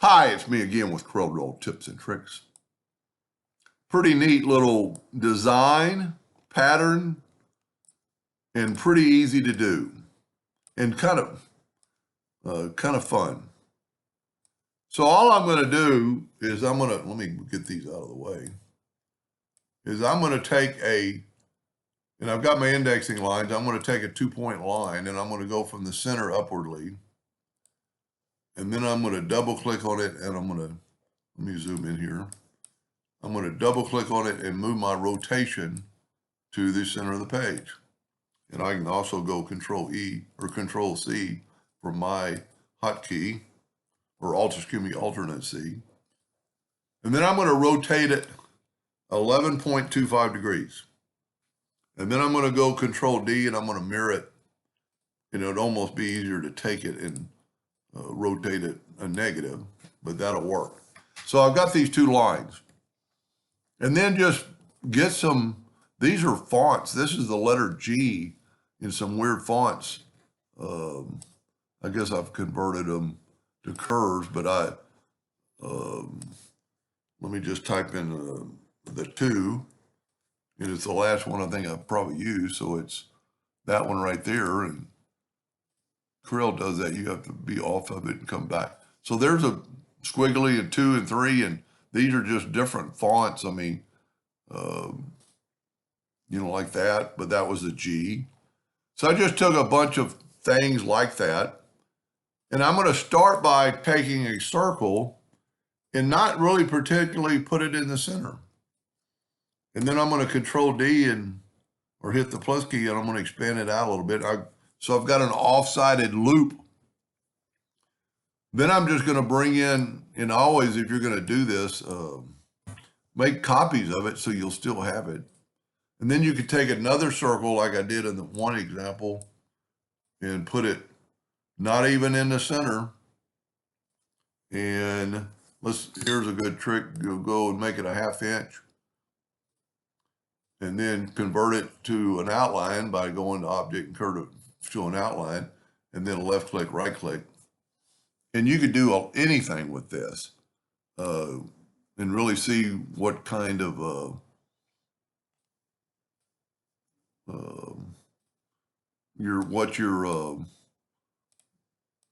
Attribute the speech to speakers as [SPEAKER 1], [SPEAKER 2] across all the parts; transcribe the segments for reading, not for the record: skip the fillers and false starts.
[SPEAKER 1] Hi, it's me again with Corel tips and tricks. Pretty neat little design, pattern, and pretty easy to do, and kind of fun. So all I'm going to do is let me get these out of the way. I'm going to take and I've got my indexing lines. I'm going to take a 2-point line, and I'm going to go from the center upwardly, and then I'm going to double click on it, and let me zoom in here. I'm going to double click on it and move my rotation to the center of the page. And I can also go Control E or Control C for my hotkey, or alternate C. And then I'm going to rotate it 11.25 degrees. And then I'm going to go Control D, and I'm going to mirror it. And it'd almost be easier to take it and rotate it a negative, but that'll work. So I've got these two lines. And then just get these are fonts. This is the letter G in some weird fonts. I guess I've converted them to curves, but let me just type in the 2, and it's the last one I think I've probably used, so it's that one right there, and Corel does that. You have to be off of it and come back. So there's a squiggly and 2 and 3, and these are just different fonts. I mean, like that, but that was a G. So I just took a bunch of things like that, and I'm going to start by taking a circle and not really particularly put it in the center. And then I'm going to Control D or hit the plus key, and I'm going to expand it out a little bit. So I've got an off-sided loop. Then I'm just going to bring in, and always if you're going to do this, make copies of it so you'll still have it. And then you could take another circle like I did in the one example and put it not even in the center. And here's a good trick. You'll go and make it a 1/2 inch. And then convert it to an outline by going to Object and Curve to an outline, and then left click, right click. And you could do anything with this and really see what kind of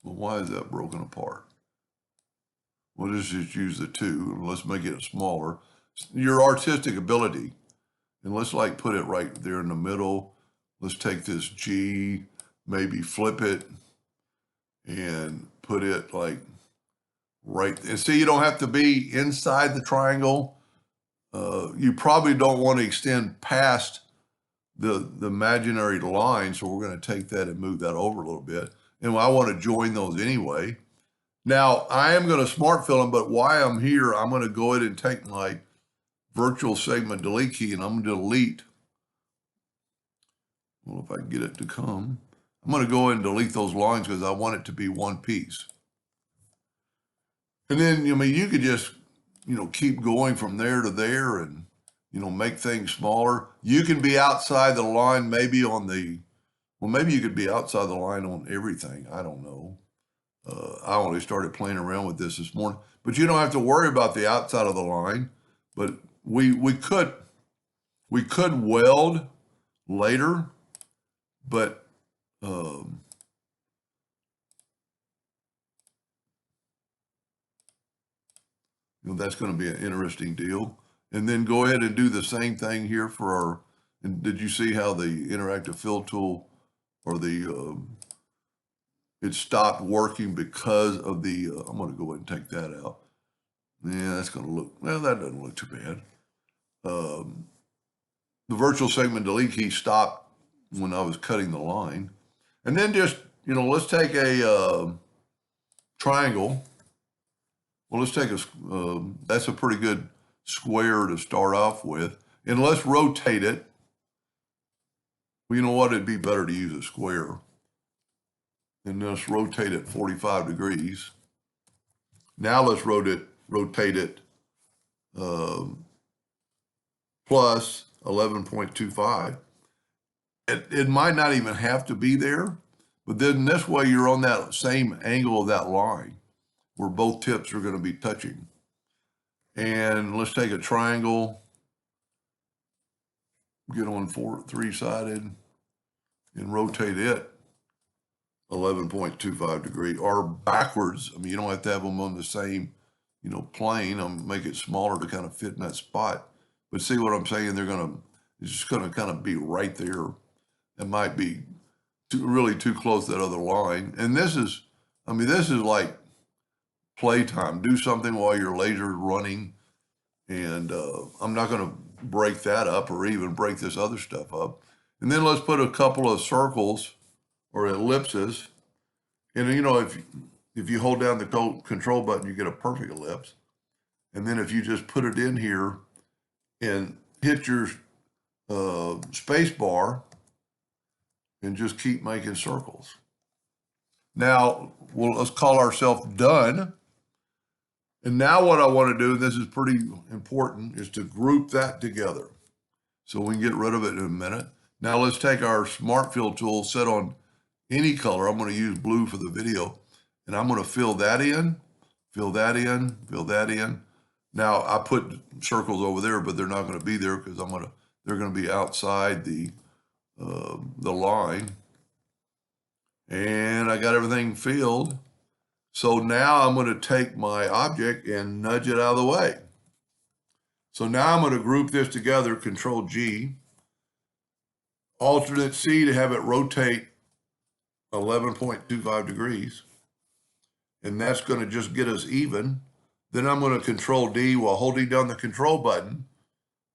[SPEAKER 1] why is that broken apart? Well, let's just use the 2 and let's make it smaller. Your artistic ability, and let's like put it right there in the middle. Let's take this G, maybe flip it and put it like right. And see, you don't have to be inside the triangle. You probably don't want to extend past the imaginary line, so we're going to take that and move that over a little bit. And I want to join those anyway. Now, I am going to smart fill them, but while I'm here, I'm going to go ahead and take my virtual segment delete key, and I'm going to delete. Well, if I can get it to come, I'm going to go ahead and delete those lines because I want it to be one piece. And then, you could just, keep going from there to there and, make things smaller. You can be outside the line, maybe maybe you could be outside the line on everything. I don't know. I only started playing around with this morning, but you don't have to worry about the outside of the line. But we could weld later, but that's going to be an interesting deal. And then go ahead and do the same thing here for and did you see how the interactive fill tool or it stopped working because of I'm going to go ahead and take that out. Yeah, that's going to look, well, that doesn't look too bad. The virtual segment delete key stopped when I was cutting the line. And then just, let's take a triangle. Well, let's take that's a pretty good square to start off with. And let's rotate it. Well, you know what? It'd be better to use a square. And let's rotate it 45 degrees. Now let's rotate it plus 11.25. It might not even have to be there, but then this way you're on that same angle of that line. where both tips are going to be touching. And let's take a triangle, get on three-sided, and rotate it 11.25 degree, or backwards. I mean, you don't have to have them on the same, plane. I'm make it smaller to kind of fit in that spot. But see what I'm saying? It's just gonna kind of be right there. It might be really too close to that other line. And this is like playtime. Do something while your laser is running. And I'm not gonna break that up or even break this other stuff up. And then let's put a couple of circles or ellipses. And if you hold down the control button, you get a perfect ellipse. And then if you just put it in here and hit your space bar and just keep making circles. Now, let's call ourselves done. And now what I want to do, this is pretty important, is to group that together. So we can get rid of it in a minute. Now let's take our Smart Fill tool, set on any color. I'm going to use blue for the video. And I'm going to fill that in, fill that in, fill that in. Now I put circles over there, but they're not going to be there because they're going to be outside the line. And I got everything filled. So now I'm going to take my object and nudge it out of the way. So now I'm going to group this together, Control G, Alternate C to have it rotate 11.25 degrees. And that's going to just get us even. Then I'm going to Control D while holding down the control button.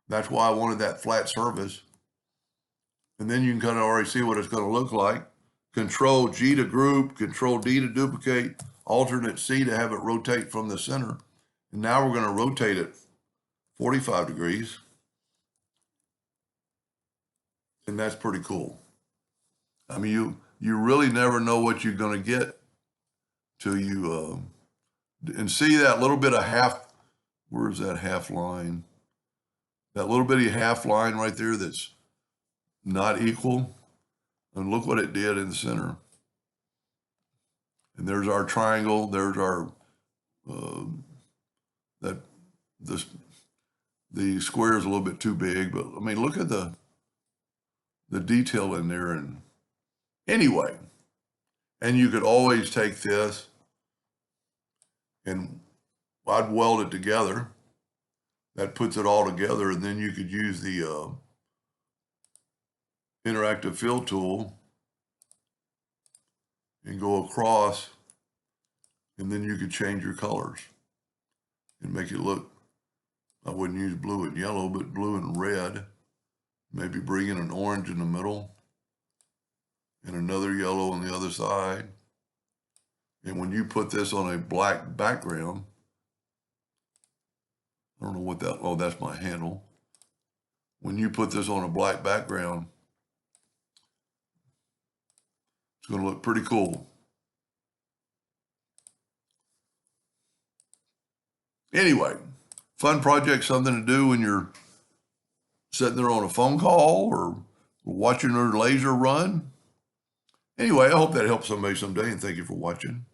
[SPEAKER 1] That's why I wanted that flat surface. And then you can kind of already see what it's going to look like. Control G to group, Control D to duplicate, Alternate C to have it rotate from the center. And now we're going to rotate it 45 degrees. And that's pretty cool. I mean, you really never know what you're going to get till you, and see that little bit of half, where's that half line? That little bitty half line right there that's not equal. And look what it did in the center. And there's our triangle. There's our, the square is a little bit too big, but I mean, look at the detail in there. And anyway, and you could always take this and I'd weld it together. That puts it all together. And then you could use the interactive fill tool and go across, and then you could change your colors and make it look, I wouldn't use blue and yellow, but blue and red. Maybe bring in an orange in the middle and another yellow on the other side. And when you put this on a black background, I don't know what that, oh, that's my handle. When you put this on a black background, it's going to look pretty cool. Anyway, fun project, something to do when you're sitting there on a phone call or watching your laser run. Anyway, I hope that helps somebody someday, and thank you for watching.